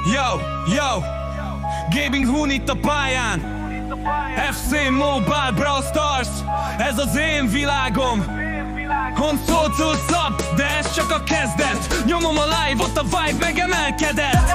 Yo, yo, Gaming Hun itt a pályán. FC Mobile Brawl Stars, ez az én világom. Konszolcul szab, de ez csak a kezdet. Nyomom a live-ot, a vibe megemelkedett.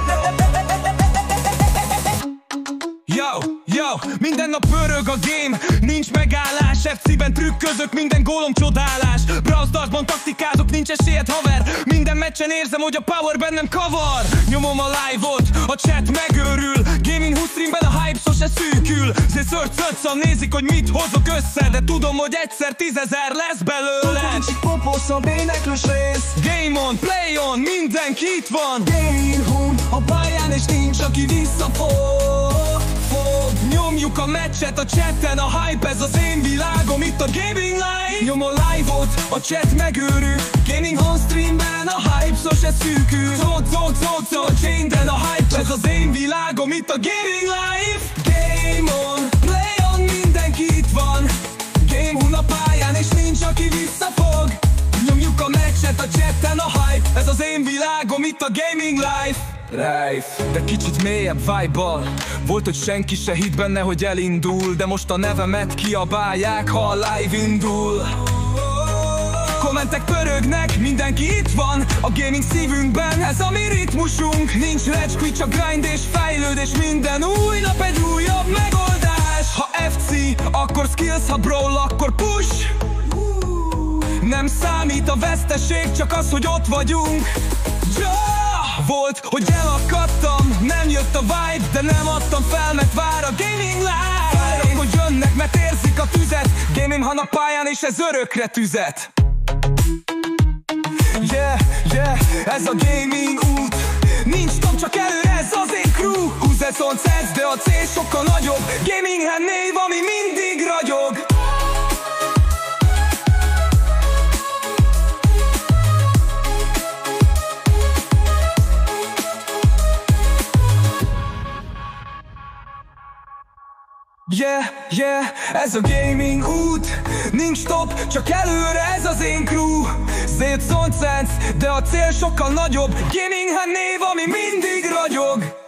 Yo, minden nap pörög a game, nincs megállás. FC-ben trükközök, minden gólom csodálás. Brawl Starsban taktikázok, nincs esélyed haver. Minden meccsen érzem, hogy a power bennem kavar. Nyomom a live-ot, a chat megőrül. Gaming Hun streamben a hype sose szűkül. Szörc nézik, hogy mit hozok össze, de tudom, hogy egyszer 10 000 lesz belőle. Nincs poposzom, éneklős rész. Game on, play on, mindenki itt van. Gaming Hun a pályán, és nincs, aki visszafog. Nyomjuk a meccset a chatten, a hype, ez az én világom, itt a Gaming Live. Nyomom a live-ot, a chat megőrül. Gaming Hun streamben a hype sose szűkül. Chainben a hype, ez az én világom, itt a Gaming Live. Game on, play on, mindenki itt van. Game Hun a pályán, és nincs, aki visszafog. Nyomjuk a meccset a chatten, a hype, ez az én világom, itt a Gaming Live. De kicsit mélyebb vibe-bal. Volt, hogy senki se hitt benne, hogy elindul, de most a nevemet kiabálják, ha a live indul. Kommentek pörögnek, mindenki itt van. A gaming szívünkben, ez a mi ritmusunk. Nincs rage quit, csak grind és fejlődés. Minden új nap egy újabb megoldás. Ha FC, akkor skills, ha brawl, akkor push. Nem számít a veszteség, csak az, hogy ott vagyunk. Volt, hogy elakadtam, nem jött a vibe, de nem adtam fel, mert vár a Gaming Live. Várok, hogy jönnek, mert érzik a tüzet. Gaming Hun a pályán, és ez örökre tüzet. Yeah, ez a gaming út. Nincs tom, csak előre, ez az én crew. 20 000, de a cél sokkal nagyobb. Gaming Hun név, ami mindig ragyog. Yeah, ez a gaming út. Nincs stop, csak előre, ez az én crew. Szétszont sense, de a cél sokkal nagyobb. Gaming Hun név, ami mindig ragyog.